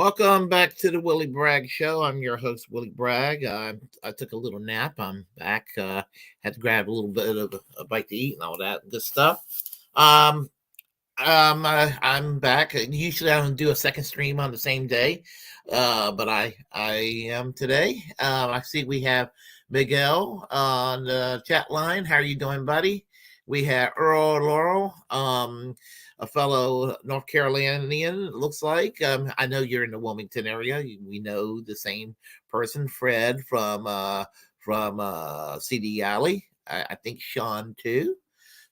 Welcome back to the Willie Bragg Show. I'm your host, Willie Bragg. I took a little nap. I'm back. Had to grab a little bit of a bite to eat and all that good stuff. Um, I'm back. Usually, I don't do a second stream on the same day, but I am today. I see we have Miguel on the chat line. How are you doing, buddy? We have Earl Laurel, a fellow North Carolinian. It looks like. I know you're in the Wilmington area. We know the same person, Fred from CD Alley. I think Sean too.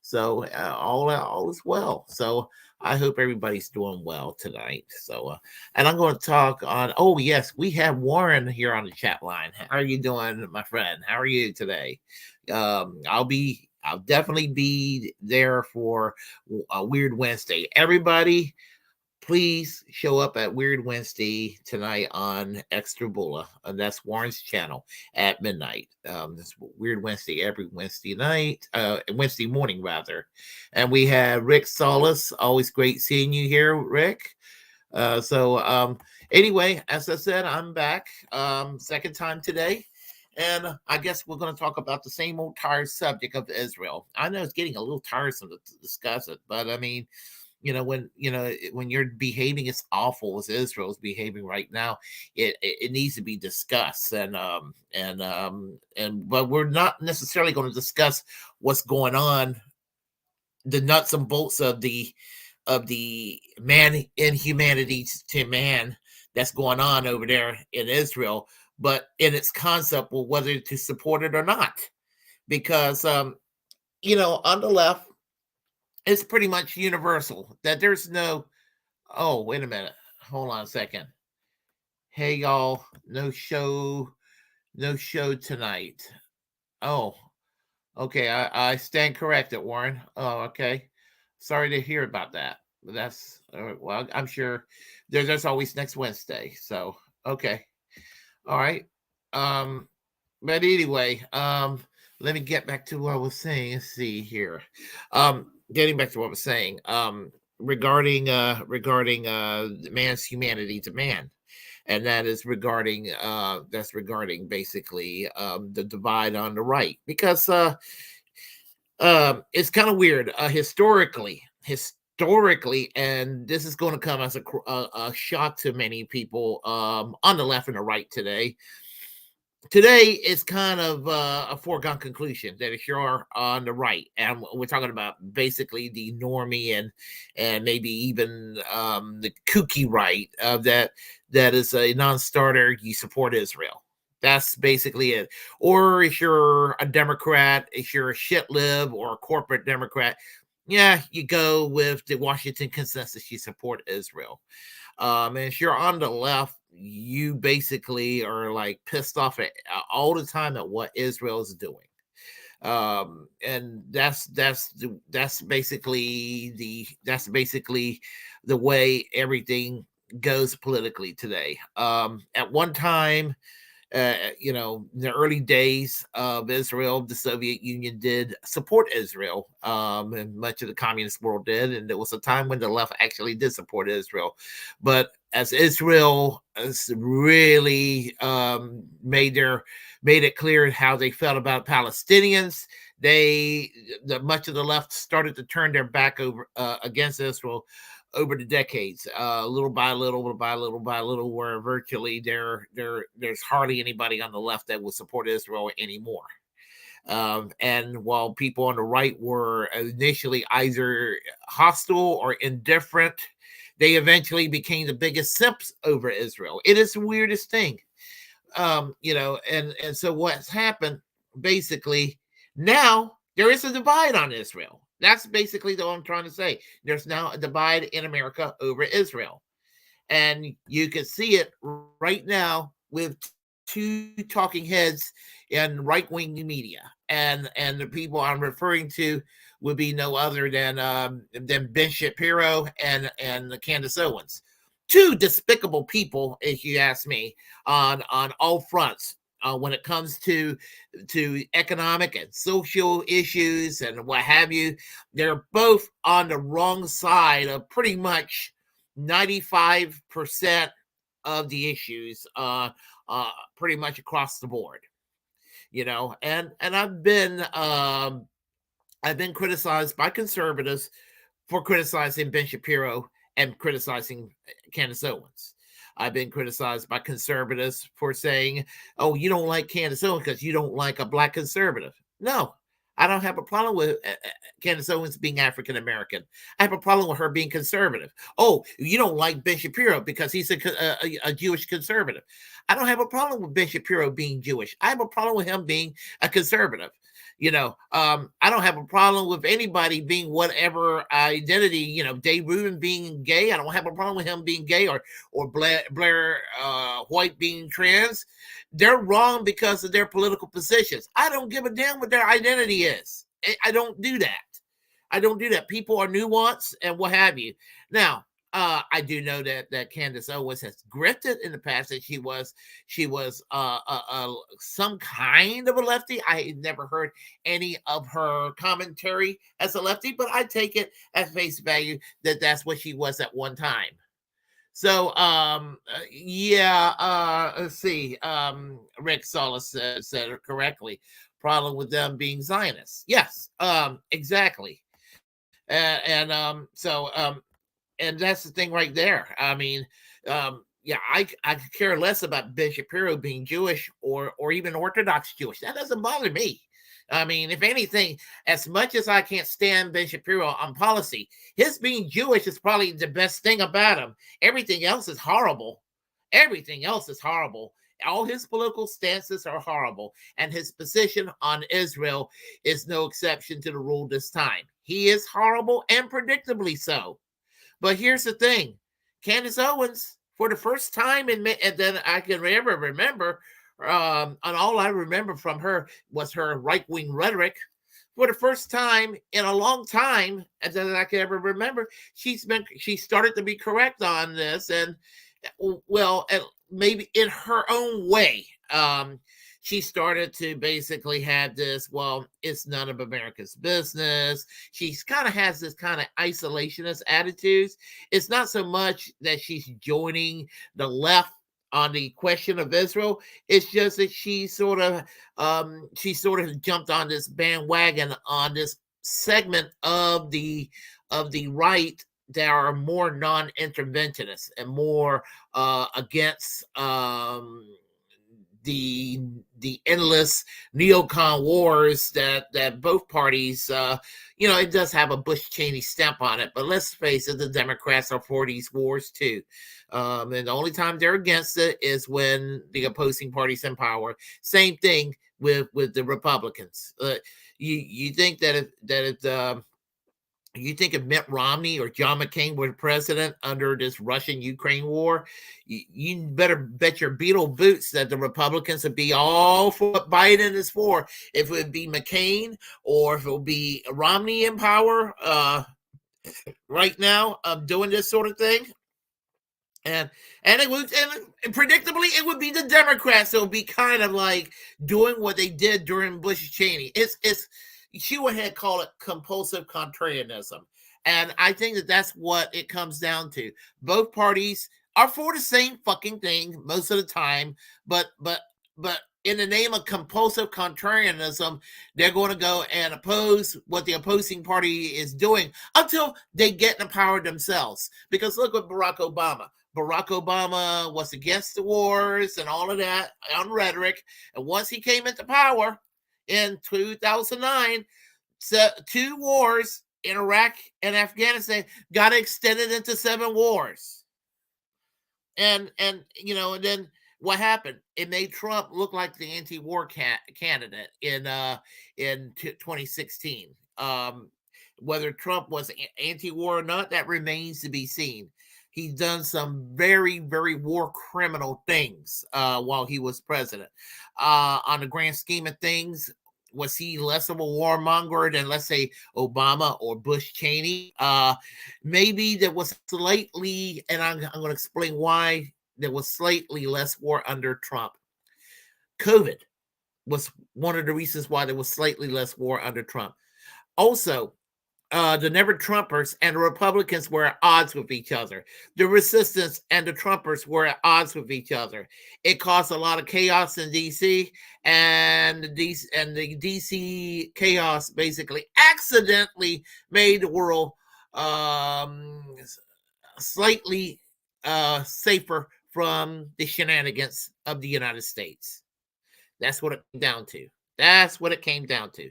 So all is well. So I hope everybody's doing well tonight. So and I'm going to talk on. Oh yes, we have Warren here on the chat line. How are you doing, my friend? How are you today? I'll definitely be there for a Weird Wednesday. Everybody, please show up at Weird Wednesday tonight on Extra Bula, and that's Warren's channel at midnight. This Weird Wednesday every Wednesday night, Wednesday morning rather. And we have Rick Solis. Always great seeing you here, Rick. Anyway, as I said, I'm back. Second time today. And I guess we're going to talk about the same old tired subject of Israel. I know it's getting a little tiresome to discuss it, but I mean, when you're behaving as awful as Israel is behaving right now, it needs to be discussed. But we're not necessarily going to discuss what's going on, the nuts and bolts of the man inhumanity to man that's going on over there in Israel, but in its concept, well, whether to support it or not, because on the left, it's pretty much universal that there's no. Oh, wait a minute, hold on a second. Hey y'all, no show tonight. Oh, okay, I stand corrected, Warren. Oh, okay, sorry to hear about that. But that's well, I'm sure there's always next Wednesday. So okay. All right. But anyway, let me get back to what I was saying. Let's see here. Getting back to what I was saying, regarding man's humanity to man. And that is regarding basically the divide on the right. Because it's kind of weird. Historically, and this is going to come as a shock to many people on the left and the right today. Today is kind of a foregone conclusion that if you're on the right, and we're talking about basically the normie and maybe even the kooky right, that is a non-starter, you support Israel. That's basically it. Or if you're a Democrat, if you're a shit lib or a corporate Democrat, yeah, you go with the Washington consensus, you support Israel. And if you're on the left, you basically are like pissed off all the time at what Israel is doing. And that's basically the way everything goes politically today. At one time, in the early days of Israel, the Soviet Union did support Israel, and much of the communist world did. And there was a time when the left actually did support Israel. But as Israel has really made it clear how they felt about Palestinians, much of the left started to turn their back over against Israel over the decades, little by little, where virtually there's hardly anybody on the left that will support Israel anymore. And while people on the right were initially either hostile or indifferent, they eventually became the biggest simps over Israel. It is the weirdest thing, and so what's happened basically now, there is a divide on Israel. That's basically what I'm trying to say. There's now a divide in America over Israel. And you can see it right now with two talking heads in right-wing media. And the people I'm referring to would be no other than Ben Shapiro and Candace Owens. Two despicable people, if you ask me, on all fronts. When it comes to economic and social issues and what have you, they're both on the wrong side of pretty much 95% of the issues, pretty much across the board. And I've been criticized by conservatives for criticizing Ben Shapiro and criticizing Candace Owens. I've been criticized by conservatives for saying, "Oh, you don't like Candace Owens because you don't like a black conservative." No, I don't have a problem with Candace Owens being African American. I have a problem with her being conservative. Oh, you don't like Ben Shapiro because he's a Jewish conservative. I don't have a problem with Ben Shapiro being Jewish. I have a problem with him being a conservative. I don't have a problem with anybody being whatever identity. Dave Rubin being gay. I don't have a problem with him being gay, or Blair White being trans. They're wrong because of their political positions. I don't give a damn what their identity is. I don't do that. I don't do that. People are nuanced and what have you. Now, I do know that Candace Owens has grifted in the past, that she was some kind of a lefty. I never heard any of her commentary as a lefty, but I take it at face value that that's what she was at one time. So, let's see. Rick Solis said it correctly. Problem with them being Zionists. Yes, exactly. And that's the thing right there. I mean, I could care less about Ben Shapiro being Jewish or even Orthodox Jewish. That doesn't bother me. I mean, if anything, as much as I can't stand Ben Shapiro on policy, his being Jewish is probably the best thing about him. Everything else is horrible. Everything else is horrible. All his political stances are horrible, and his position on Israel is no exception to the rule this time. He is horrible and predictably so. But here's the thing. Candace Owens, for the first time and then I can ever remember, and all I remember from her was her right-wing rhetoric. For the first time in a long time, and that I can ever remember, she started to be correct on this, and maybe in her own way. She started to basically have this, well, it's none of America's business. She kind of has this kind of isolationist attitudes. It's not so much that she's joining the left on the question of Israel. It's just that she sort of jumped on this bandwagon on this segment of the right that are more non-interventionists and more against the endless neocon wars that both parties, it does have a Bush-Cheney stamp on it, but let's face it, the Democrats are for these wars too. And the only time they're against it is when the opposing party's in power. Same thing with the Republicans. You think you think if Mitt Romney or John McCain were president under this Russian-Ukraine war, you better bet your beetle boots that the Republicans would be all for what Biden is for. If it would be McCain or if it would be Romney in power right now, doing this sort of thing. And predictably, it would be the Democrats that would be kind of like doing what they did during Bush-Cheney. She went ahead and called it compulsive contrarianism. And I think that's what it comes down to. Both parties are for the same fucking thing most of the time, but in the name of compulsive contrarianism, they're going to go and oppose what the opposing party is doing until they get in power themselves. Because look at Barack Obama. Barack Obama was against the wars and all of that on rhetoric. And once he came into power, in 2009, so 2 wars in Iraq and Afghanistan got extended into 7 wars. And then what happened? It made Trump look like the anti-war candidate in 2016. Whether Trump was anti-war or not, that remains to be seen. He's done some very, very war criminal things while he was president. On the grand scheme of things, was he less of a warmonger than, let's say, Obama or Bush Cheney? Maybe there was slightly, and I'm going to explain why there was slightly less war under Trump. COVID was one of the reasons why there was slightly less war under Trump. Also, the Never Trumpers and the Republicans were at odds with each other. The Resistance and the Trumpers were at odds with each other. It caused a lot of chaos in DC, and the DC chaos basically accidentally made the world slightly safer from the shenanigans of the United States. That's what it came down to. That's what it came down to.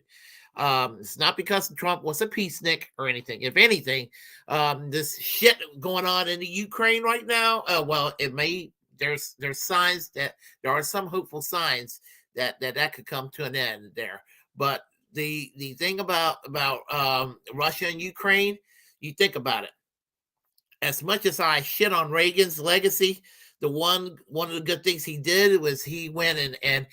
It's not because Trump was a peacenik or anything. If anything, this shit going on in the Ukraine right now, well, it may there's signs that there are some hopeful signs that could come to an end there. But the thing about Russia and Ukraine, you think about it. As much as I shit on Reagan's legacy, the one of the good things he did was he went and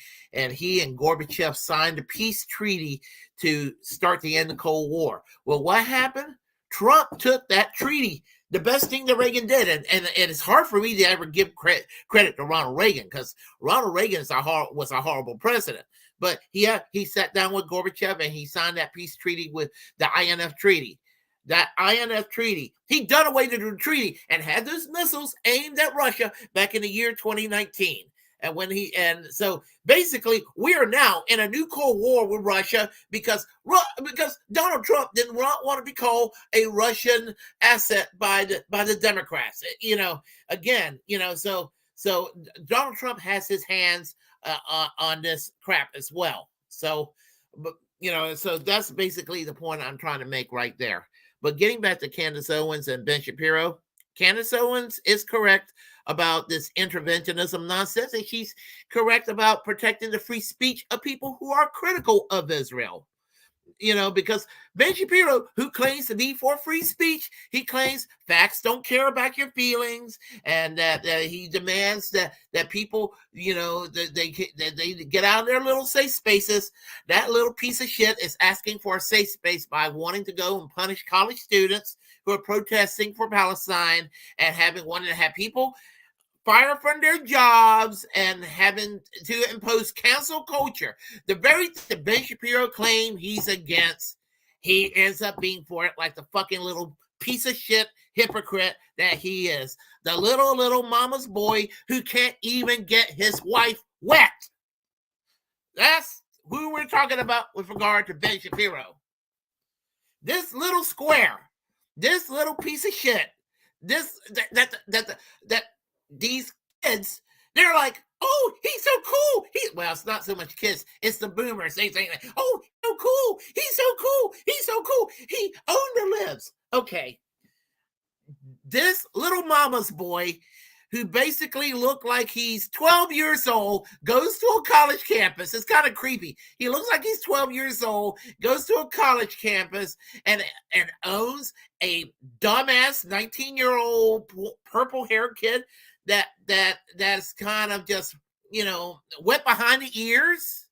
he and Gorbachev signed a peace treaty to start the end of the Cold War. Well, what happened? Trump took that treaty, the best thing that Reagan did, and it's hard for me to ever give credit to Ronald Reagan, because Ronald Reagan was a horrible president. But he sat down with Gorbachev and he signed that peace treaty with the INF treaty. That INF treaty, he done away with the treaty and had those missiles aimed at Russia back in the year 2019. And so basically we are now in a new Cold War with Russia because Donald Trump did not want to be called a Russian asset by the Democrats. So Donald Trump has his hands on this crap as well. So that's basically the point I'm trying to make right there. But getting back to Candace Owens and Ben Shapiro, Candace Owens is correct about this interventionism nonsense, and she's correct about protecting the free speech of people who are critical of Israel. Because Ben Shapiro, who claims to be for free speech, he claims facts don't care about your feelings, and that he demands that people, they get out of their little safe spaces. That little piece of shit is asking for a safe space by wanting to go and punish college students who are protesting for Palestine and wanting to have people fired from their jobs and having to impose cancel culture. The very thing Ben Shapiro claimed he's against, he ends up being for it, like the fucking little piece of shit hypocrite that he is. The little mama's boy who can't even get his wife wet. That's who we're talking about with regard to Ben Shapiro. This little square, this little piece of shit, these kids, they're like, oh, he's so cool. Well, it's not so much kids, it's the boomers. They say, oh, he's so cool. He's so cool. He's so cool. He owned the libs. Okay. This little mama's boy, who basically looked like he's 12 years old, goes to a college campus. It's kind of creepy. He looks like he's 12 years old, goes to a college campus, and owns a dumbass 19-year-old purple-haired kid that's kind of just, wet behind the ears.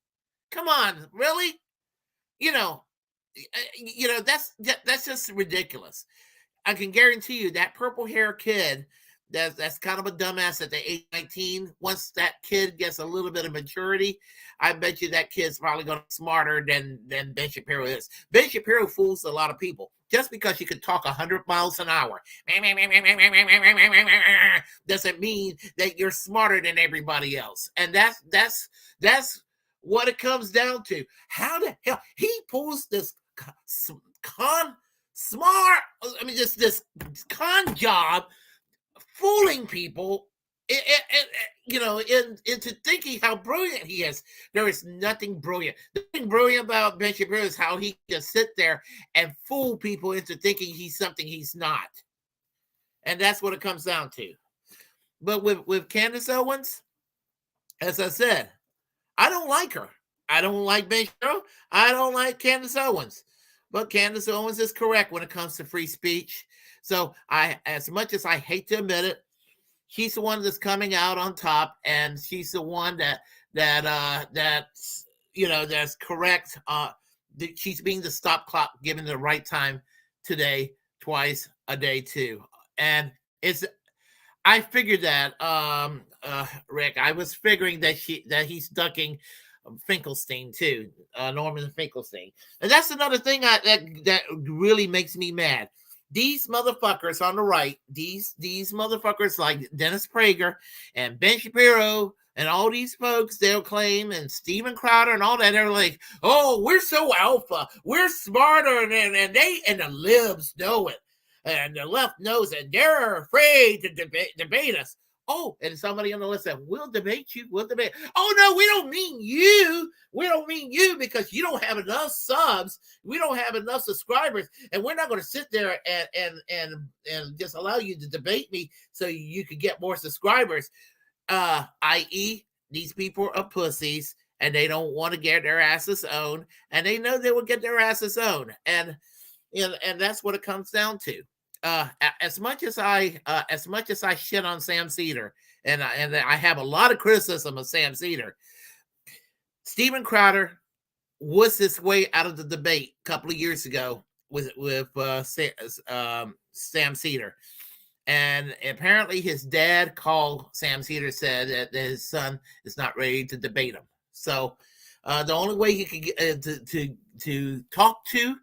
Come on, really? That's just ridiculous. I can guarantee you that purple-haired kid that's kind of a dumbass at the age 19. Once that kid gets a little bit of maturity, I bet you that kid's probably going to be smarter than Ben Shapiro is. Ben Shapiro fools a lot of people. Just because you can talk 100 miles an hour doesn't mean that you're smarter than everybody else. And that's what it comes down to. How the hell he pulls this this con job, fooling people into thinking how brilliant he is. There is nothing brilliant. The thing brilliant about Ben Shapiro is how he can sit there and fool people into thinking he's something he's not. And that's what it comes down to. But with Candace Owens, as I said, I don't like her. I don't like Ben Shapiro. I don't like Candace Owens. But Candace Owens is correct when it comes to free speech. So as much as I hate to admit it, she's the one that's coming out on top, and she's the one that's correct. She's being the stop clock, given the right time today, twice a day too. And I figured that, Rick. I was figuring that he's ducking Finkelstein too, Norman Finkelstein, and that's another thing that really makes me mad. These motherfuckers on the right, these motherfuckers like Dennis Prager and Ben Shapiro and all these folks, they'll claim, and Steven Crowder and all that, they're like, oh, we're so alpha, we're smarter, and they and the libs know it, and the left knows it. They're afraid to debate us. Oh, and somebody on the list said, we'll debate you. We'll debate. Oh, no, we don't mean you. We don't mean you because you don't have enough subs. We don't have enough subscribers. And we're not going to sit there and just allow you to debate me so you can get more subscribers. I.e., these people are pussies and they don't want to get their asses owned. And they know they will get their asses owned. And that's what it comes down to. As much as I shit on Sam Seder, and I have a lot of criticism of Sam Seder, Steven Crowder was his way out of the debate a couple of years ago with Sam Seder, and apparently his dad called Sam Seder, said that his son is not ready to debate him. So the only way he could get to talk to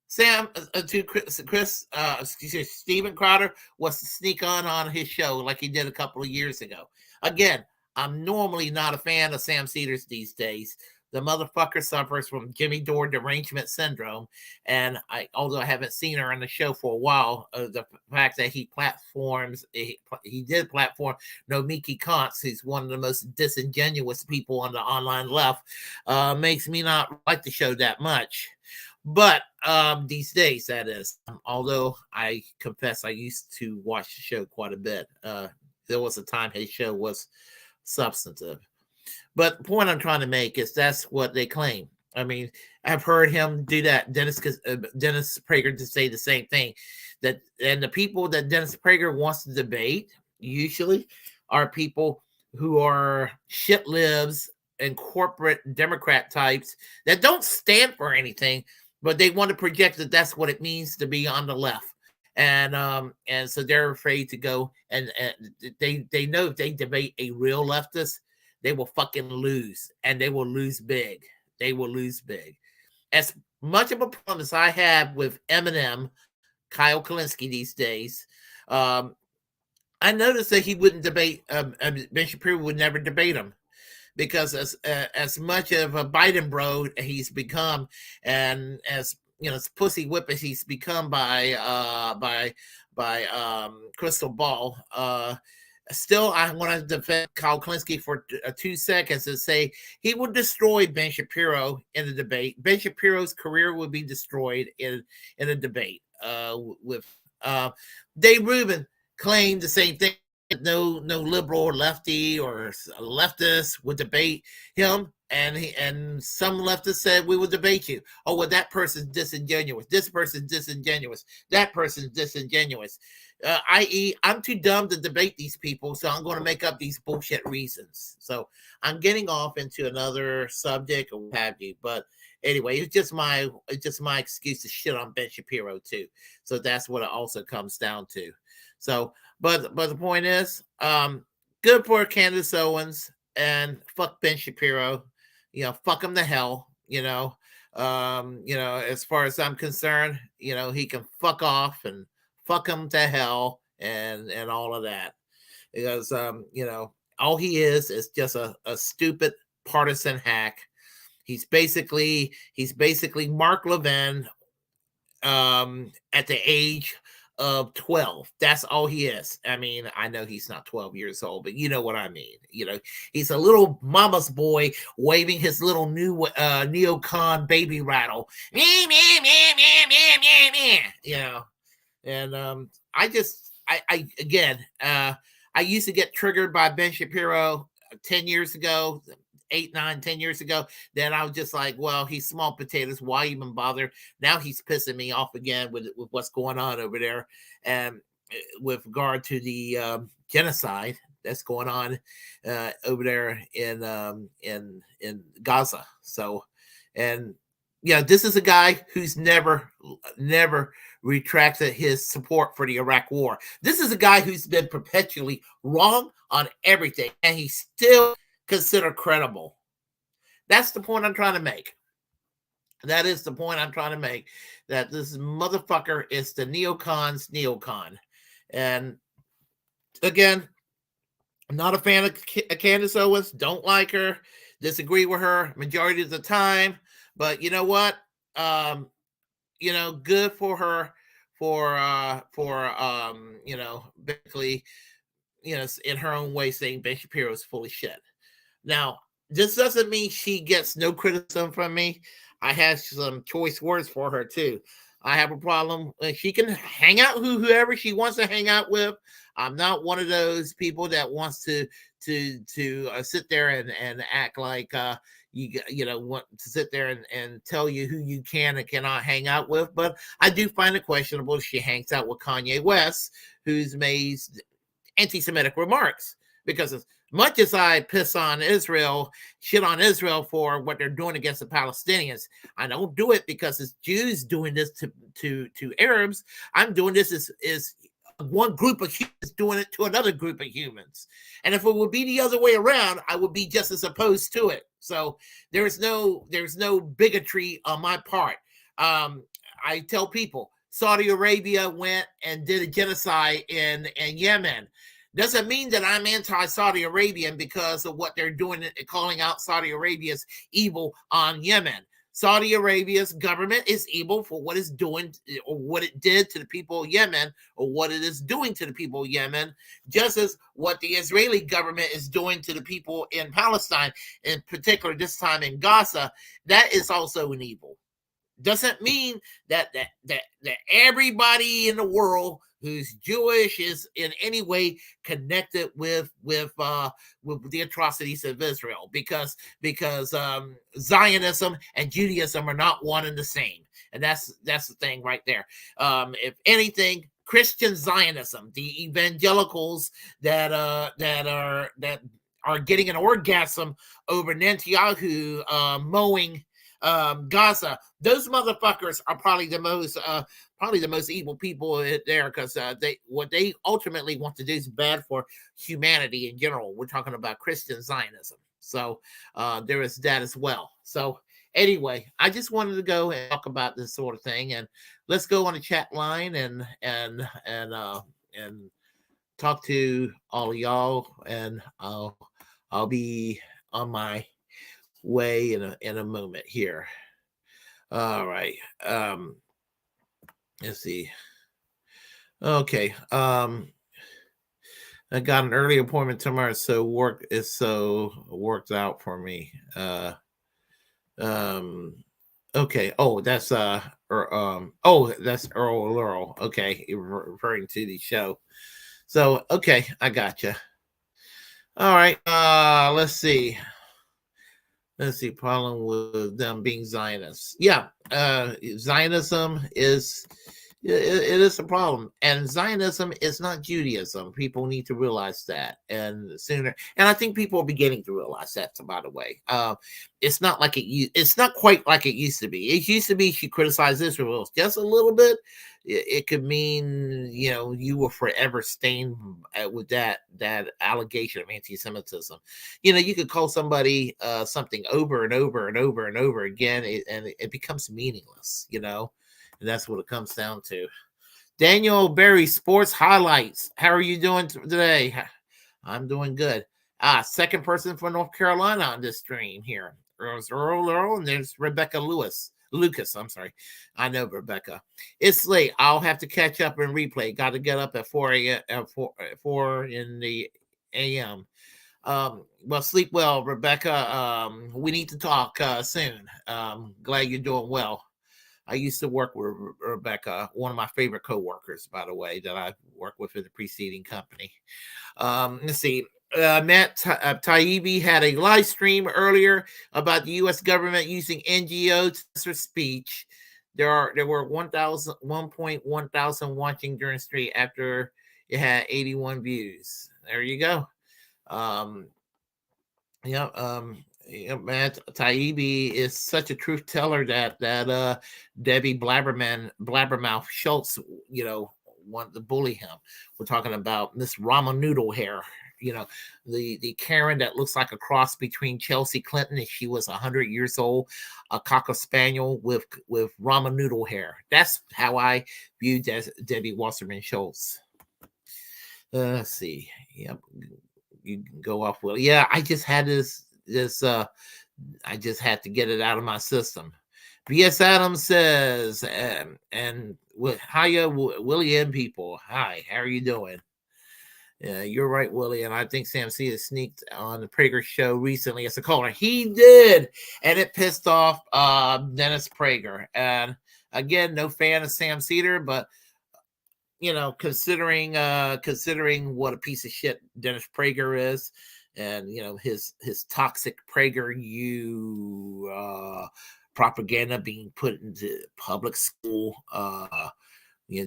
Sam to Steven Crowder was to sneak on his show like he did a couple of years ago. Again, I'm normally not a fan of Sam Seder's these days. The motherfucker suffers from Jimmy Dore derangement syndrome, and although I haven't seen her on the show for a while, the fact that he did platform Nomiki Konst, who's one of the most disingenuous people on the online left, makes me not like the show that much. But these days, that is, although I confess I used to watch the show quite a bit. There was a time his show was substantive. But the point I'm trying to make is that's what they claim. I mean, I've heard him do that. Dennis Prager to say the same thing. And the people that Dennis Prager wants to debate usually are people who are shit libs and corporate Democrat types that don't stand for anything, but they want to project that that's what it means to be on the left. And so they're afraid to go, and they know if they debate a real leftist, they will fucking lose, and they will lose big. They will lose big. As much of a problem as I have with Eminem, Kyle Kalinske these days, I noticed that he wouldn't debate, Ben Shapiro would never debate him, because as much of a Biden bro he's become, and as pussy whip as he's become by Crystal Ball, still, I want to defend Kyle Kalinske for 2 seconds and say he would destroy Ben Shapiro in the debate. Ben Shapiro's career would be destroyed in a debate. With Dave Rubin claimed the same thing. No liberal or lefty or leftist would debate him. And some leftists said, we will debate you. Oh, well, that person's disingenuous. This person's disingenuous. That person's disingenuous. I.e., I'm too dumb to debate these people, so I'm going to make up these bullshit reasons. So I'm getting off into another subject or what have you. But anyway, it's just my excuse to shit on Ben Shapiro too. So that's what it also comes down to. So, but the point is, good for Candace Owens, and fuck Ben Shapiro. Fuck him to hell. As far as I'm concerned, he can fuck off and fuck him to hell and all of that, because all he is just a stupid partisan hack. He's basically Mark Levin at the age of 12. That's all he is. I mean, I know he's not 12 years old, but you know what I mean. He's a little mama's boy waving his little new neocon baby rattle. And I used to get triggered by Ben Shapiro 10 years ago, 8, 9, 10 years ago. Then I was just like, well, he's small potatoes. Why even bother? Now he's pissing me off again with what's going on over there, and with regard to the genocide that's going on over there in Gaza. So, and this is a guy who's never retracted his support for the Iraq War. This is a guy who's been perpetually wrong on everything, and he's still considered credible. That's the point I'm trying to make. That is the point I'm trying to make. That this motherfucker is the neocon's neocon. And again, I'm not a fan of Candace Owens. Don't like her. Disagree with her majority of the time. But you know what? Um, good for her basically, in her own way saying Ben Shapiro is full of shit. Now, this doesn't mean she gets no criticism from me. I have some choice words for her too. I have a problem. She can hang out with whoever she wants to hang out with. I'm not one of those people that wants to sit there and act like want to sit there and tell you who you can and cannot hang out with. But I do find it questionable she hangs out with Kanye West, who's made anti-Semitic remarks. Because as much as I piss on Israel, shit on Israel for what they're doing against the Palestinians, I don't do it because it's Jews doing this to Arabs. I'm doing this as one group of humans doing it to another group of humans. And if it would be the other way around, I would be just as opposed to it. So there's no bigotry on my part. I tell people Saudi Arabia went and did a genocide in Yemen. Doesn't mean that I'm anti-Saudi Arabian because of what they're doing, calling out Saudi Arabia's evil on Yemen. Saudi Arabia's government is evil for what it's doing or what it did to the people of Yemen or what it is doing to the people of Yemen, just as what the Israeli government is doing to the people in Palestine, in particular this time in Gaza. That is also an evil. Doesn't mean that everybody in the world who's Jewish is in any way connected with the atrocities of Israel, because Zionism and Judaism are not one and the same, and that's the thing right there. If anything, Christian Zionism, the evangelicals that are getting an orgasm over Netanyahu mowing Gaza, those motherfuckers are probably the most evil people there, because what they ultimately want to do is bad for humanity in general. We're talking about Christian Zionism, so there is that as well. So anyway, I just wanted to go and talk about this sort of thing, and let's go on the chat line and talk to all of y'all, and I'll be on my way in a moment here. All right. Let's see. Okay. I got an early appointment tomorrow, so worked out for me. Okay. Oh, that's that's Earl Laurel. Okay, referring to the show. So okay, I gotcha. All right. Let's see. Problem with them being Zionists. Yeah, Zionism is it is a problem, and Zionism is not Judaism. People need to realize that, and sooner. And I think people are beginning to realize that. By the way, it's not like it's not quite like it used to be. It used to be she criticized Israel just a little bit. It could mean you were forever stained with that allegation of anti-Semitism. You could call somebody something over and over and over and over again, and it becomes meaningless. And that's what it comes down to. Daniel Berry, sports highlights. How are you doing today? I'm doing good. Second person from North Carolina on this stream here. There's Earl, and there's Rebecca Lucas, I'm sorry. I know Rebecca. It's late. I'll have to catch up and replay. Got to get up at 4 a.m. 4 in the a.m. Well, sleep well, Rebecca. We need to talk soon. Glad you're doing well. I used to work with Rebecca, one of my favorite coworkers, by the way, that I worked with in the preceding company. Let's see. Matt Taibbi had a live stream earlier about the U.S. government using NGO to censor speech. There were 1.1 thousand watching during the stream after it had 81 views. There you go. Matt Taibbi is such a truth teller that Debbie Blabbermouth Schultz, wanted to bully him. We're talking about Miss Rama Noodle Hair. the Karen that looks like a cross between Chelsea Clinton if she was 100 years old, a cocker spaniel with ramen noodle hair. That's how I view Debbie Wasserman Schultz. Let's see. Yep, you can go off. Well, yeah, I just had this. I just had to get it out of my system. V.S. Adams says, and hiya, Willie people. Hi, how are you doing? Yeah, you're right, Willie. And I think Sam C has sneaked on the Prager show recently as a caller. He did, and it pissed off Dennis Prager. And again, no fan of Sam Cedar, but considering what a piece of shit Dennis Prager is, and his toxic Prager propaganda being put into public school.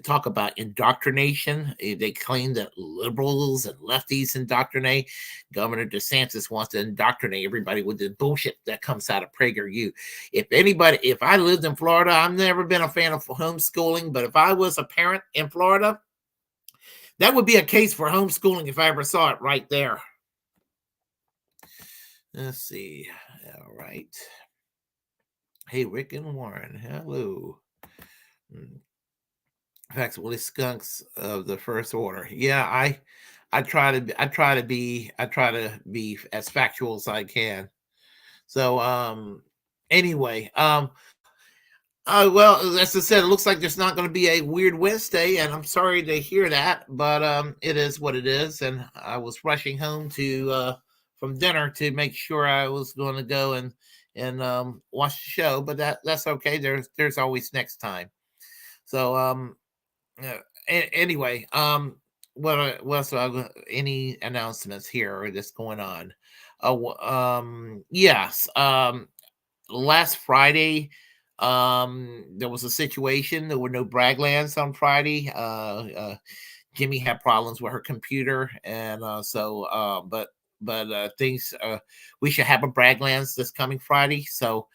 Talk about indoctrination. They claim that liberals and lefties indoctrinate. Governor DeSantis wants to indoctrinate everybody with the bullshit that comes out of PragerU. If I lived in Florida, I've never been a fan of homeschooling, but if I was a parent in Florida, that would be a case for homeschooling if I ever saw it right there. Let's see. All right. Hey, Rick and Warren. Hello. Facts, Willie Skunks of the First Order. Yeah, I try to be as factual as I can. So anyway, well, as I said, it looks like there's not going to be a weird Wednesday, and I'm sorry to hear that, but it is what it is. And I was rushing home from dinner to make sure I was going to go and watch the show, but that's okay. There's always next time. So anyway, any announcements here that's going on? Yes. Last Friday, there was a situation. There were no Braglands on Friday. Jimmy had problems with her computer, and but things. We should have a Braglands this coming Friday. So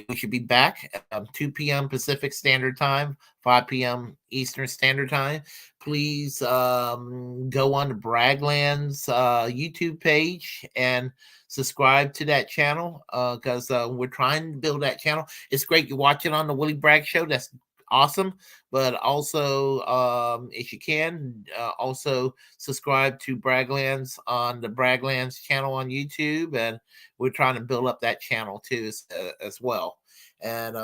we should be back at 2 p.m. Pacific Standard Time, 5 p.m. Eastern Standard Time. Please go on the Braglands YouTube page and subscribe to that channel because we're trying to build that channel. It's great you watch it on the Willie Bragg Show. That's awesome. But also, if you can, also subscribe to Braglands on the Braglands channel on YouTube. And we're trying to build up that channel too as well. And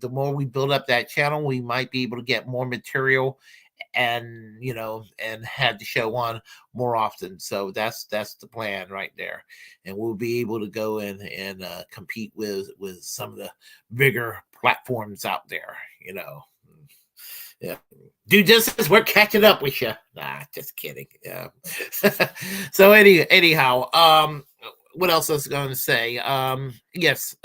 the more we build up that channel, we might be able to get more material and and have the show on more often. So that's the plan right there, and we'll be able to go in and compete with some of the bigger platforms out there. Yeah, dude, this we're catching up with you. Nah, just kidding. Yeah. So anyhow, what else I was going to say? Yes.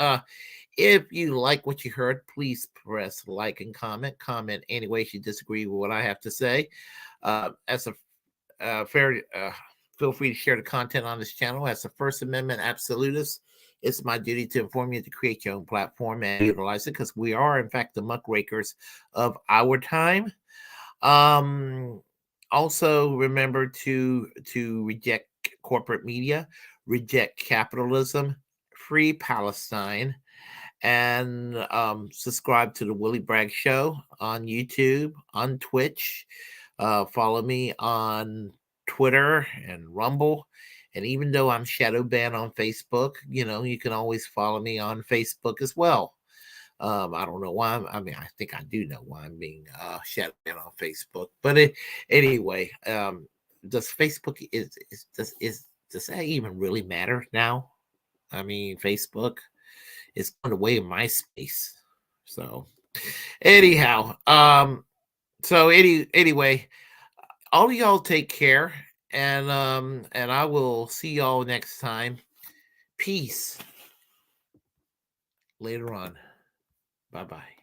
If you like what you heard, please press like and comment. Comment any way you disagree with what I have to say. As a feel free to share the content on this channel. As a First Amendment absolutist, it's my duty to inform you to create your own platform and utilize it because we are, in fact, the muckrakers of our time. Also, remember to reject corporate media, reject capitalism, free Palestine, and subscribe to the Willie Bragg Show on YouTube, on Twitch. Follow me on Twitter and Rumble. And even though I'm shadow banned on Facebook, you can always follow me on Facebook as well. I don't know why. I think I do know why I'm being shadow banned on Facebook. But anyway, does Facebook does that even really matter now? I mean, Facebook is going away in MySpace. So anyhow, anyway, all of y'all take care, and I will see y'all next time. Peace. Later on. Bye-bye.